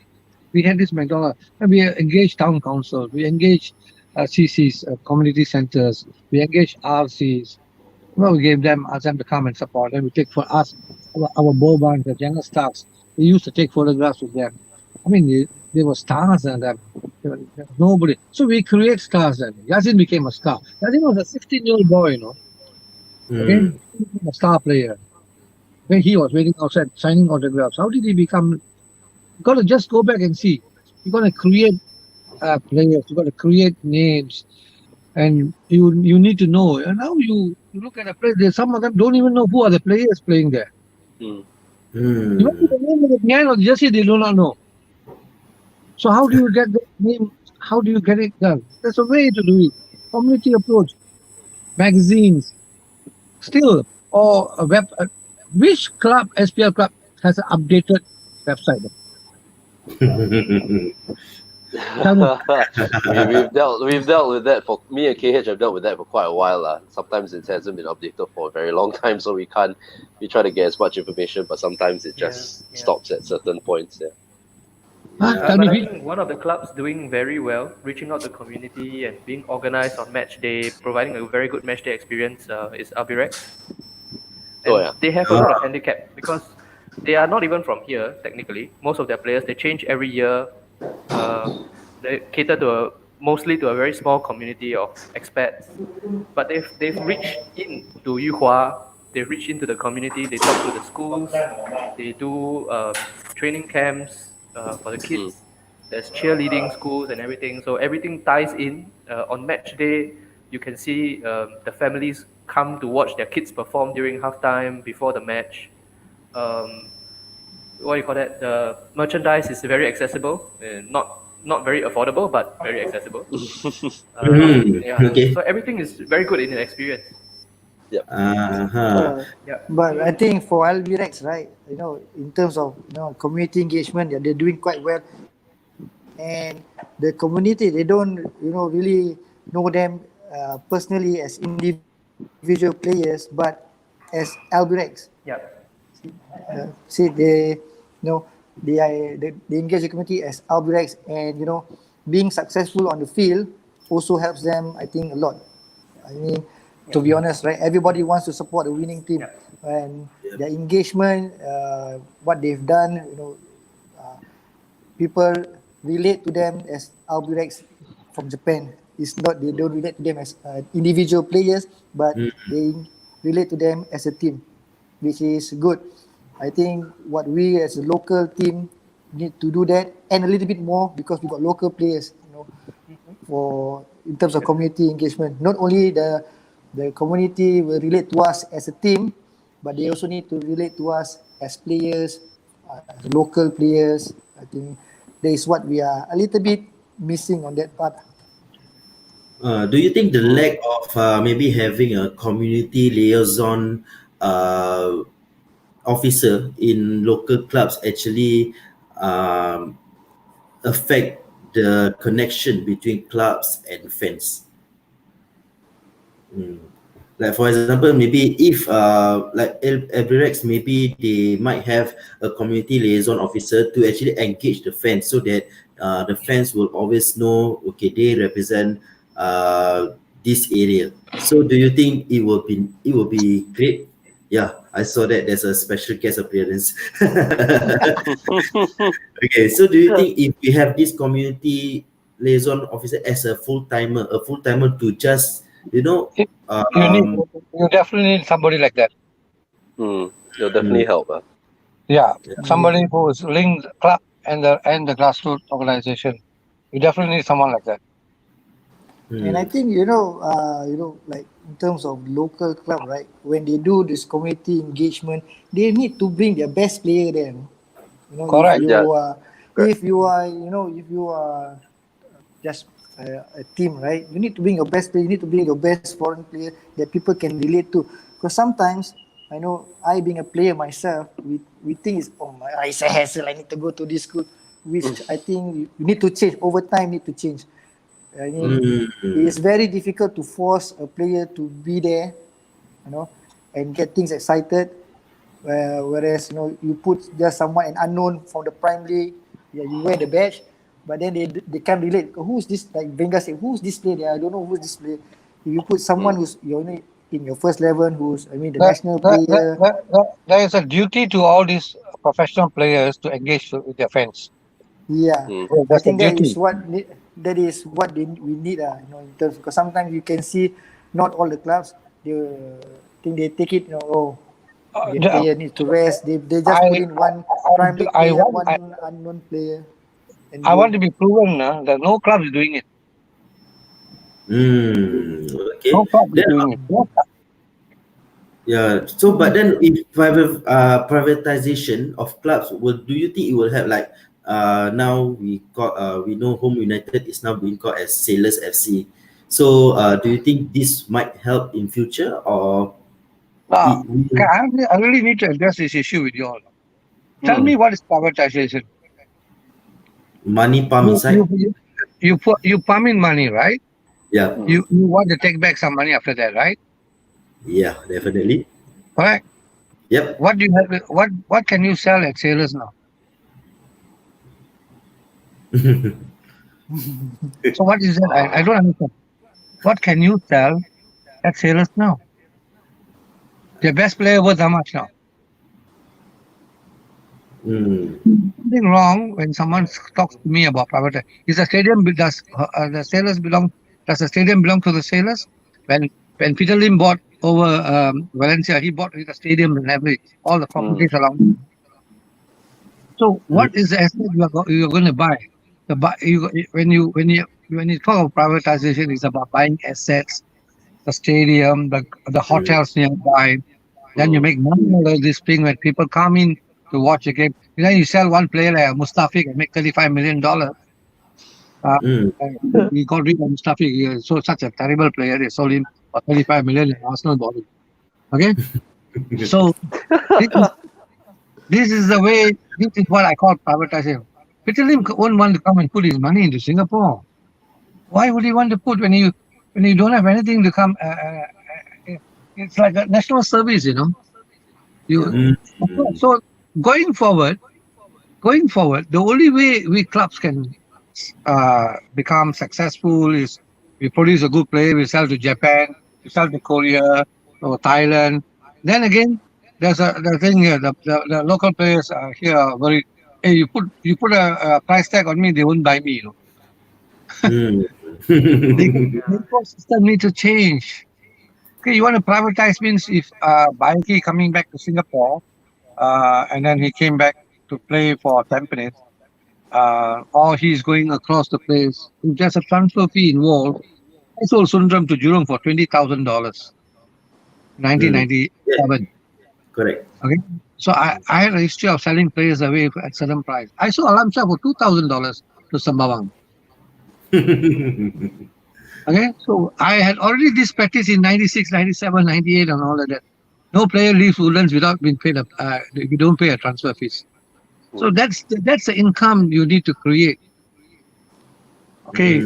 We had this McDonald's, and we engaged town council. We engaged CCs, community centers. We engaged RCs. Well, we asked them to come and support. And we take for us, our Bobans, the younger staffs. We used to take photographs with them. I mean, they were stars and there was nobody. So we create stars then. Yazid became a star. Yazid was a 16-year-old boy, Okay? He became a star player. When he was waiting outside signing autographs, how did he become? You got to just go back and see. You got to create players. You got to create names, and you need to know. And now you look at the players. Some of them don't even know who are the players playing there. Even the name of the behind of the jersey, they do not know. So how do you get the name? How do you get it done? There's a way to do it. Community approach, magazines, still, or a web. Which club, SPL club, has an updated website? we've dealt with that for me and KH have dealt with that for quite a while. Sometimes it hasn't been updated for a very long time, so we try to get as much information, but sometimes it just stops at certain points. But I think one of the clubs doing very well, reaching out to the community and being organized on match day, providing a very good match day experience is Albirex. They have a lot of handicap because they are not even from here, technically. Most of their players, they change every year. They cater mostly to a very small community of expats. But they've reached into Yuhua, they've reached into the community, they talk to the schools, they do training camps for the kids. There's cheerleading schools and everything. So everything ties in. On match day, you can see the families come to watch their kids perform during halftime, before the match. What do you call that? The merchandise is very accessible, not very affordable, but very accessible. Okay. So everything is very good in the experience. But I think for Albirex, right, in terms of community engagement, they're doing quite well. And the community, they don't really know them personally as individual players, but as Albirex. See, they engage the community as Albirex, and being successful on the field also helps them, I think, a lot. I mean, to be honest, right, everybody wants to support the winning team, and their engagement, what they've done, people relate to them as Albirex from Japan. It's not, they don't relate to them as individual players, but they relate to them as a team, which is good. I think what we as a local team need to do that, and a little bit more, because we got local players, for in terms of community engagement. Not only the community will relate to us as a team, but they also need to relate to us as players, as local players. I think that is what we are a little bit missing on that part. Do you think the lack of maybe having a community liaison officer in local clubs actually affect the connection between clubs and fans? Like for example, maybe if like Albirex, maybe they might have a community liaison officer to actually engage the fans, so that the fans will always know, okay, they represent this area. So do you think it will be great? Yeah, I saw that there's a special guest appearance. Okay, so do you think if we have this community liaison officer as a full-timer to just, you definitely need somebody like that. It'll definitely help. Somebody who is linked club and the grassroots organization. You definitely need someone like that. And I think like in terms of local club, right, when they do this community engagement, they need to bring their best player there. Correct. If you are just a team, right, you need to bring your best player. You need to bring your best foreign player that people can relate to. Because sometimes, I know, I being a player myself, we think it's a hassle. I need to go to this school, which I think you need to change over time. Need to change. I mean, it's very difficult to force a player to be there, and get things excited. Whereas you put just someone an unknown from the Prime League, you wear the badge, but then they can't relate. Who's this? Like Wenger said, who's this player? I don't know who's this player. If you put someone who's in your first 11, who's the national player. There is a duty to all these professional players to engage with their fans. Yeah, That's I think a duty. that is what we need, in terms, because sometimes you can see not all the clubs they take it, the player needs to rest. They just put in one Prime League player, one unknown player. I want to be proven that no club is doing it. Okay. No club is doing it. Yeah. So, but then if privatization of clubs, do you think it will help? Like, now we know Home United is now being called as Sailors FC. So, do you think this might help in future, or? I really need to address this issue with you all. Tell me, what is privatization? Money pump inside. You pump in money, right? Yeah. You want to take back some money after that, right? Yeah, definitely. Correct. Yep. What do you have? What can you sell at Sailors now? So what is that? I don't understand. What can you sell at Sailors now? The best player worth how much now? Something wrong when someone talks to me about private. Is the stadium does the Sailors belong? Does the stadium belong to the Sailors? When Peter Lim bought over Valencia, he bought the stadium and all the properties along. So what is the asset you are going to buy? When you talk of privatization, it's about buying assets, the stadium, the hotels nearby. Then you make money out of this thing when people come in to watch a game. Then you sell one player like Mustafiq and make $35 million. We got rid of Mustafiq. He sold such a terrible player. They sold him for $35 million in Arsenal body. Okay? So this is the way, this is what I call privatization. Peter Lim won't want to come and put his money into Singapore. Why would he want to put when you don't have anything to come? It's like a national service, So going forward, the only way we clubs can become successful is we produce a good player, we sell to Japan, we sell to Korea or Thailand. Then again, there's the thing here. The local players here are very. Hey, you put a price tag on me, they won't buy me. The ecosystem needs to change. Okay, you want to privatize means if Baiki coming back to Singapore, and then he came back to play for Tampines, or he's going across the place. If there's a transfer fee involved, I sold Sundram to Jerome for $20,000, 1997. Correct. Okay, so I had a history of selling players away at certain price. I sold Alam Shah for $2,000 to Sembawang. Okay, so I had already this practice in 96, 97, 98 and all of that. No player leaves Woodlands without being paid you don't pay a transfer fees. So that's the income you need to create. Okay.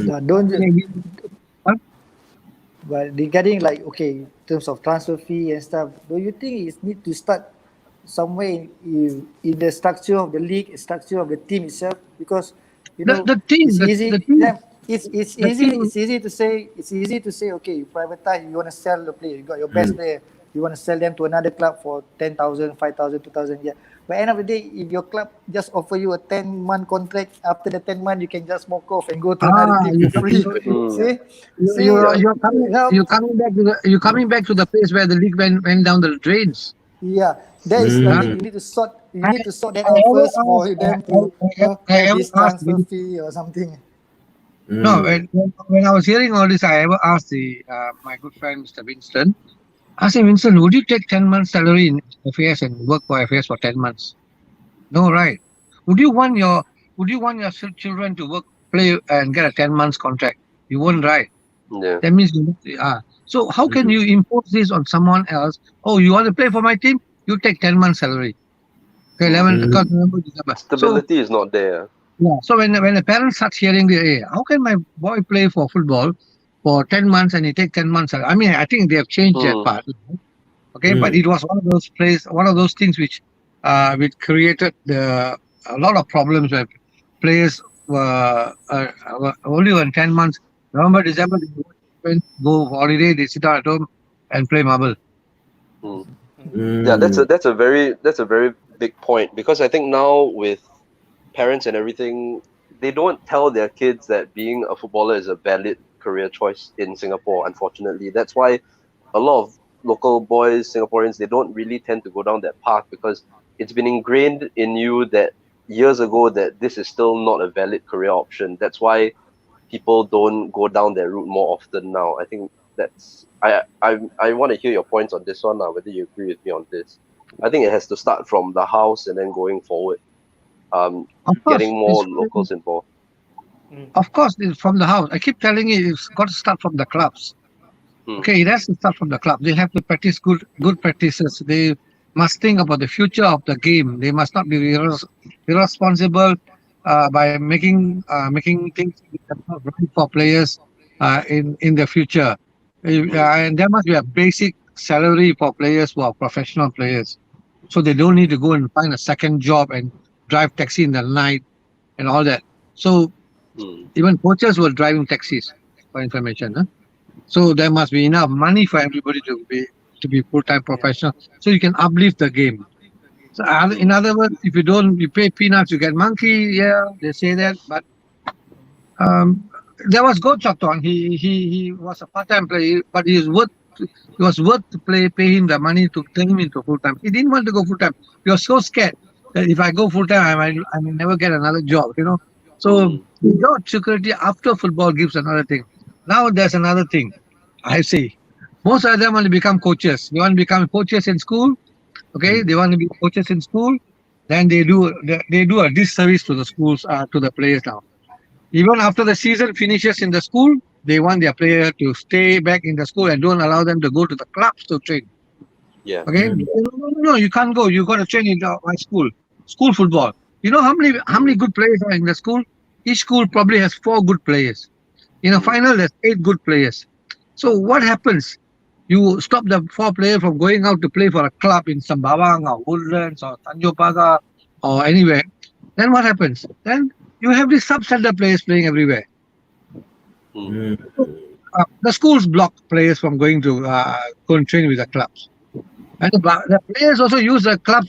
But regarding in terms of transfer fee and stuff, do you think it need to start somewhere in the structure of the league, structure of the team itself? Because the team, it's easy. The team, It's easy to say. Okay, you privatize. You want to sell the player. You got your best player. You want to sell them to another club for 10,000, 5,000, 2,000. Yeah. But end of the day, if your club just offer you a 10-month contract, after the 10 months you can just smoke off and go to another team for free. See, you're coming back to the place where the league went down the drains. Yeah, that is something you need to sort. You need to sort that out first for them to have this transfer fee or something. No, when I was hearing all this, I ever asked my good friend Mr. Winston. I said, Winston, would you take 10 months salary in FAS and work for FAS for 10 months? No, right? Would you want your children to work, play, and get a 10 months contract? You won't, right? Yeah. That means So how can you impose this on someone else? Oh, you want to play for my team? You take 10 months salary. Okay, November, December. Stability is not there. Yeah. So when the parents start hearing hey, how can my boy play for football for 10 months and he take 10 months? I mean, I think they have changed that part. Okay, but it was one of those things which created a lot of problems where players were only on 10 months. November, December, they go holiday, they sit down at home and play marble. Yeah, that's a very big point, because I think now with parents and everything, they don't tell their kids that being a footballer is a valid career choice in Singapore. Unfortunately, that's why a lot of local boys, Singaporeans, they don't really tend to go down that path, because it's been ingrained in you that years ago that this is still not a valid career option. That's why people don't go down that route more often now. I think that's I want to hear your points on this one now, whether you agree with me on this. I think it has to start from the house and then going forward. Getting more locals involved. Of course, it's from the house. I keep telling you, it's got to start from the clubs. Okay, it has to start from the club. They have to practice good practices. They must think about the future of the game. They must not be irresponsible by making things right for players in the future. And there must be a basic salary for players who are professional players, so they don't need to go and find a second job and drive taxi in the night and all that. So even coaches were driving taxis, for information. Huh? So there must be enough money for everybody to be full-time professional, so you can uplift the game. So in other words, if you pay peanuts, you get monkey. Yeah, they say that, but there was Go Chokton. He was a part-time player, but he was worth to pay him the money to turn him into full-time. He didn't want to go full-time. He was so scared that if I go full-time, I may never get another job. So job security after football gives another thing. Now there's another thing. I see. Most of them want to become coaches. They want to become coaches in school. Okay, they want to be coaches in school. Then they do a disservice to the schools, to the players now. Even after the season finishes in the school, they want their player to stay back in the school and don't allow them to go to the clubs to train. Yeah. Okay. No, you can't go. You got to train in my school. School football. You know how many good players are in the school? Each school probably has 4 good players. In a final, there's 8 good players. So what happens? You stop the 4 players from going out to play for a club in Sembawang or Woodlands or Tanjung Pagar or anywhere. Then what happens? Then you have these sub-center players playing everywhere. The schools block players from going to go and train with the clubs. And the players also use the club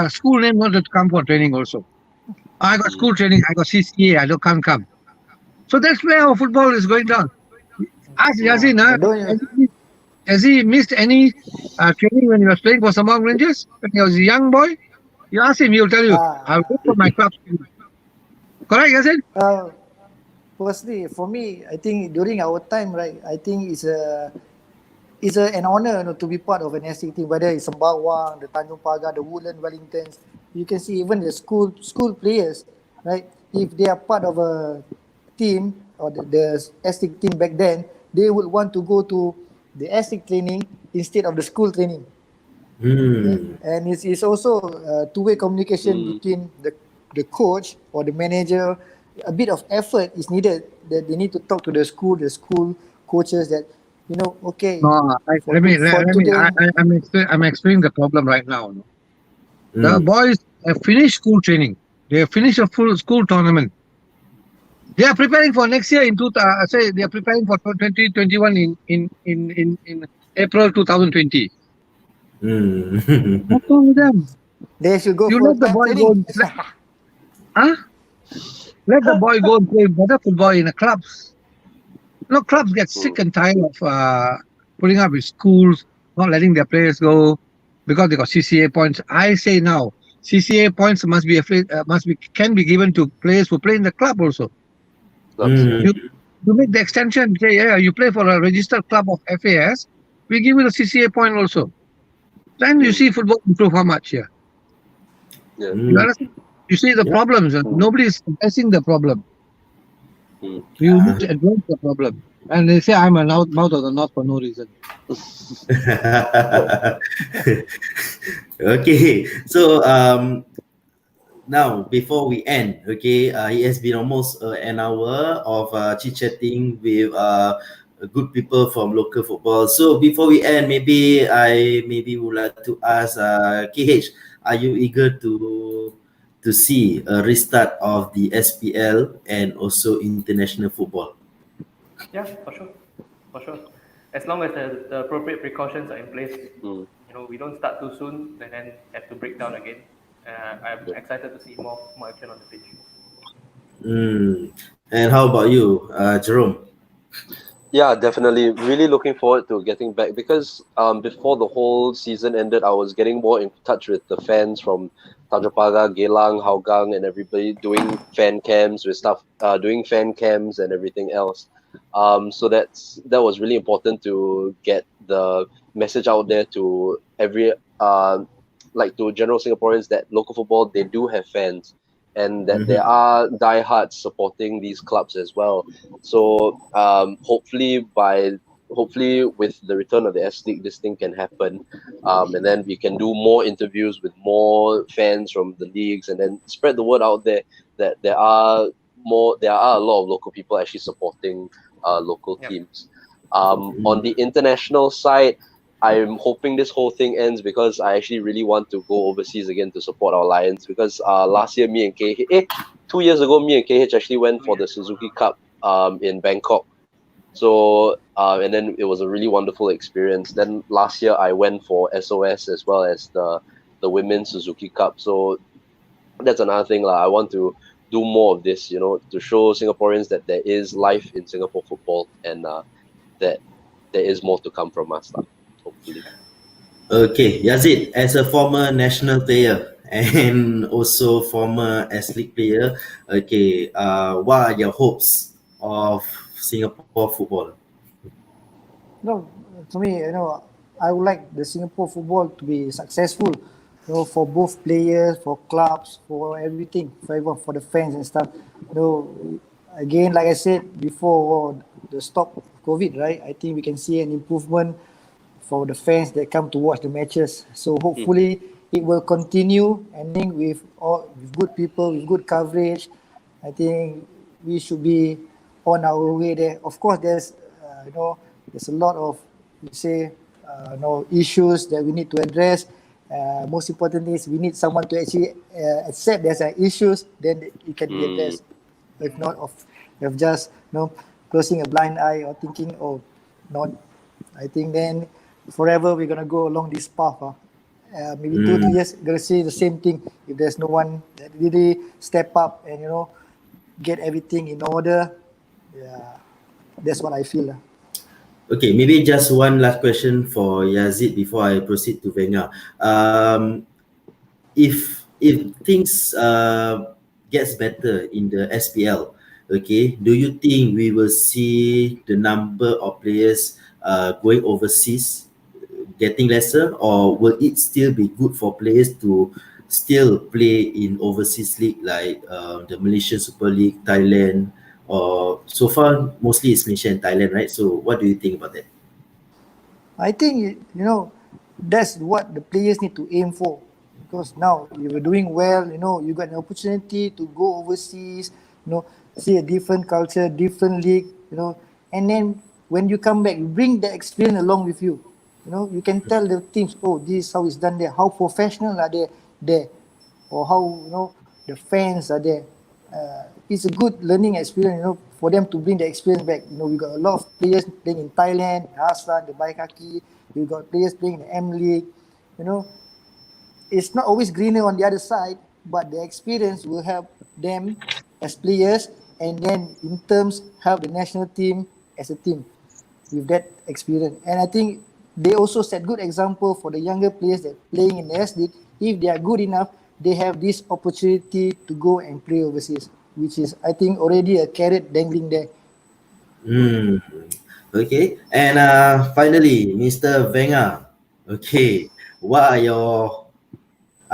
school name not to come for training also. I got school training, I got CCA, I can't come. So that's where our football is going down. Ask Yazin, has he missed any training when he was playing for Sembawang Rangers? When he was a young boy? You ask him, he'll tell you, I'll go for my club. Correct, Yazin? Firstly, for me, I think during our time, right, I think it's an honor to be part of an SC team, whether it's Sembawang, the Tanjung Pagar, the Woodlands Wellington. You can see even the school players, right? If they are part of a team or the SC team back then, they would want to go to the SC training instead of the school training. And it's also two-way communication between the coach or the manager. A bit of effort is needed, that they need to talk to the school coaches that, okay. No, I'm explaining the problem right now. The boys have finished school training. They have finished a full school tournament. They are preparing for next year they are preparing for 2021 in April 2020. What's wrong with them? They should go You for let the boy go and play. Huh? Let the boy go and play better football in the clubs. Clubs get sick and tired of putting up with schools, not letting their players go because they got CCA points. I say now, CCA points can be given to players who play in the club also. You make the extension. Say, yeah, you play for a registered club of FAS. We give you the CCA point also. Then you see football improve how much here. Yeah. You understand? You see the problems. Nobody is addressing the problem. You need to address the problem. And they say I'm a mouth of the north for no reason. Okay, so now before we end, okay, it has been almost an hour of chit-chatting with good people from local football. So before we end, maybe would like to ask KH, are you eager to see a restart of the SPL and also international football? Yeah, for sure, for sure. As long as the appropriate precautions are in place, we don't start too soon and then have to break down again. I'm excited to see more action on the pitch. And how about you, Jerome? Yeah, definitely. Really looking forward to getting back because before the whole season ended, I was getting more in touch with the fans from Tanjong Pagar, Geylang, Hougang, and everybody doing fan cams and everything else. So that was really important to get the message out there to every like to general Singaporeans that local football they do have fans and that there are diehards supporting these clubs as well. So hopefully with the return of the S League, this thing can happen, and then we can do more interviews with more fans from the leagues, and then spread the word out there that there are a lot of local people actually supporting local teams. On the international side, I'm hoping this whole thing ends because I actually really want to go overseas again to support our Lions because last year 2 years ago me and KH actually went for the Suzuki Cup in Bangkok. So and then it was a really wonderful experience. Then last year I went for SOS as well as the Women's Suzuki Cup. So that's another thing I want to do more of this, to show Singaporeans that there is life in Singapore football and that there is more to come from us. Hopefully. Okay, Yazid, as a former national player and also former S-League player, okay, what are your hopes of Singapore football? To me, I would like the Singapore football to be successful, for both players, for clubs, for everything, for everyone, for the fans and stuff. Again, like I said before, the stop of COVID, right? I think we can see an improvement for the fans that come to watch the matches. So hopefully it will continue, and then with good people, with good coverage, I think we should be on our way there. Of course, there's a lot of issues that we need to address. Most importantly is we need someone to actually accept there's issues, then it can be addressed. If not of just closing a blind eye or thinking, not. I think then forever we're gonna go along this path. Maybe 2-3 years gonna see the same thing if there's no one that really step up and get everything in order. Yeah, that's what I feel. Okay, maybe just one last question for Yazid before I proceed to Venga. If things gets better in the SPL, okay, do you think we will see the number of players going overseas getting lesser, or will it still be good for players to still play in overseas league like the Malaysian Super League, Thailand, or so far mostly it's Malaysia and Thailand, right? So what do you think about that? I think that's what the players need to aim for, because now you are doing well, you got an opportunity to go overseas, see a different culture, different league, and then when you come back, you bring the experience along with you. You can tell the teams, this is how it's done there, how professional are they there, or how the fans are there. It's a good learning experience, for them to bring the experience back. We got a lot of players playing in Thailand, Hassan, the Baikaki. We got players playing in the M League. It's not always greener on the other side, but the experience will help them as players, and then in terms help the national team as a team with that experience. And I think they also set good example for the younger players that playing in the S League. If they are good enough, they have this opportunity to go and play overseas, which is, I think, already a carrot dangling there. Okay, and finally, Mr. Venga. Okay, are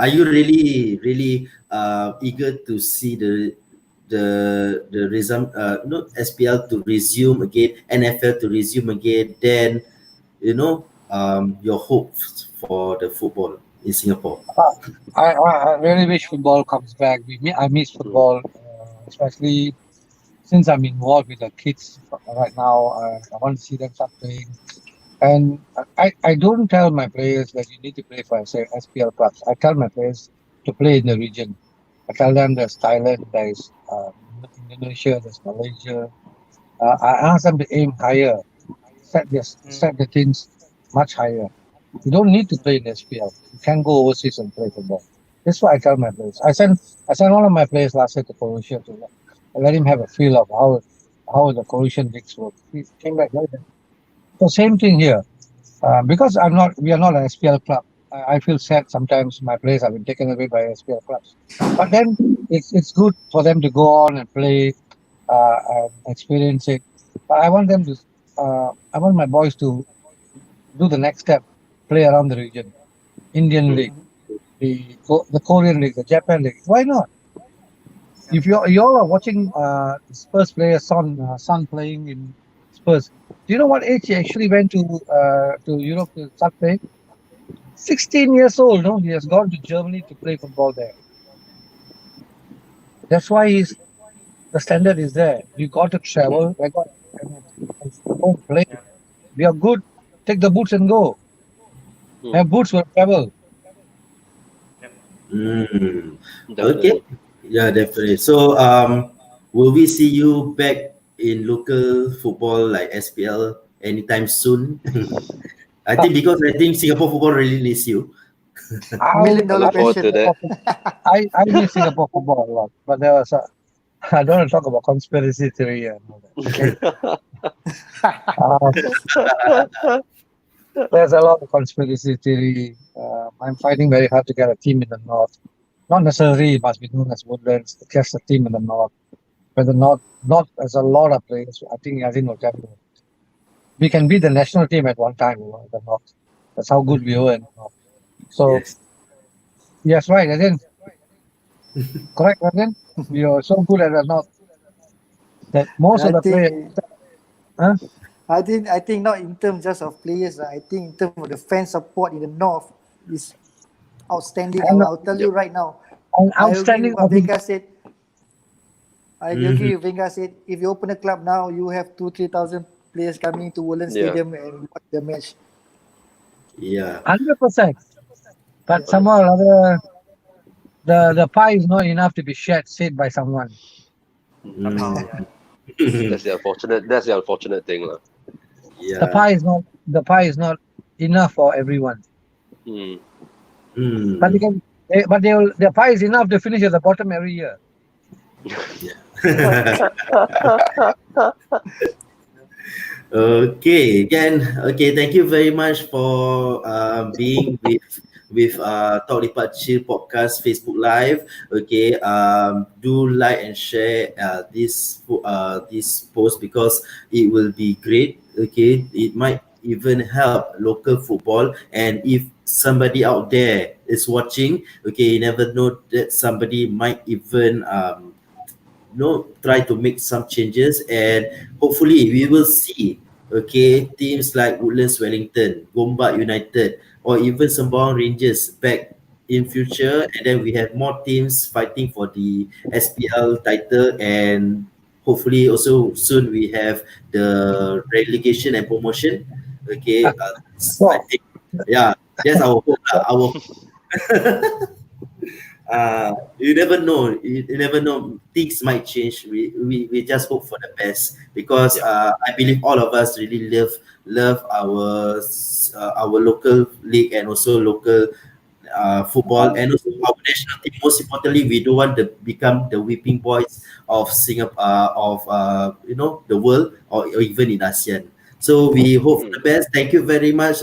you really eager to see the not SPL to resume again, NFL to resume again? Then your hopes for the football in Singapore? I really wish football comes back. I miss football, especially since I'm involved with the kids right now. I want to see them start playing. And I don't tell my players that you need to play for SPL clubs. I tell my players to play in the region. I tell them there's Thailand, there's Indonesia, there's Malaysia. I ask them to aim higher, set the things much higher. You don't need to play in SPL. You can go overseas and play football. That's what I tell my players. I sent one of my players last year to Croatia to let him have a feel of how the Croatian leagues work. He came back like that. So same thing here. Because we are not an SPL club. I feel sad sometimes my players have been taken away by SPL clubs. But then it's good for them to go on and play, and experience it. But I want my boys to do the next step, play around the region, Indian League, the Korean League, the Japan League. Why not? If you all are watching Spurs player Son playing in Spurs, do you know what age he actually went to Europe to start playing? 16 years old. No, he has gone to Germany to play football there. That's why the standard is there. You got to travel. Go play. We are good. Take the boots and go. Have boots will travel. Okay. Yeah, definitely. So, will we see you back in local football like SPL anytime soon? I think Singapore football really needs you. $1 million question. I miss Singapore football a lot, but there was I don't want to talk about conspiracy theory and all that. Okay? There's a lot of conspiracy theory. I'm fighting very hard to get a team in the north. Not necessarily it must be known as Woodlands, just a team in the north. But the north there's a lot of players. I think Yazid will tell you. We can be the national team at one time, in the north. That's how good we were in the north. So, yes, right, Yazid. Correct, Yazid? We are so good at the north that most of the players. I think not in terms just of players. I think in terms of the fan support in the north is outstanding. I'll tell you right now. Outstanding. I agree with what Venga said. I agree with Venga said. If you open a club now, you have 2,000-3,000 players coming to Woodlands Stadium and watch the match. Yeah, 100%. But somehow or other, the pie is not enough to be shared, said by someone. That's the unfortunate thing, lah. Yeah. The pie is not enough for everyone. But their pie is enough to finish at the bottom every year. Okay, again, thank you very much for being with Talk Lepak Chill podcast Facebook Live. Okay, do like and share this post because it will be great. Okay, it might even help local football, and if somebody out there is watching, okay, you never know that somebody might even try to make some changes, and hopefully we will see teams like Woodlands Wellington, Gombak United, or even Sembawang Rangers back in future, and then we have more teams fighting for the SPL title, and hopefully also soon we have the relegation and promotion. I think, that's our hope. You never know. Things might change. We just hope for the best because I believe all of us really love our local league and also local football and also our national team. Most importantly, we don't want to become the whipping boys of Singapore, the world or even in ASEAN. So we hope for the best. Thank you very much,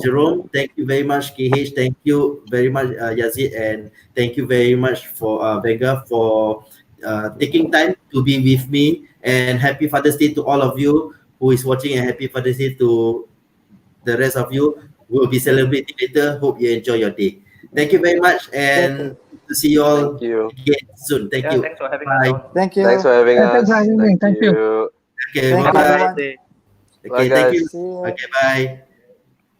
Jerome. Thank you very much, KH. Thank you very much, Yazid, and thank you very much for Venga for taking time to be with me. And happy Father's Day to all of you who is watching, and happy Father's Day to the rest of you. We'll be celebrating later. Hope you enjoy your day. Thank you very much, and to see you all again soon. Thank you. Thanks for having us on. Thank you. Thanks for having us. Thank you. Okay, Thank you, bye. everyone. Okay, thank you. See you. Okay, bye.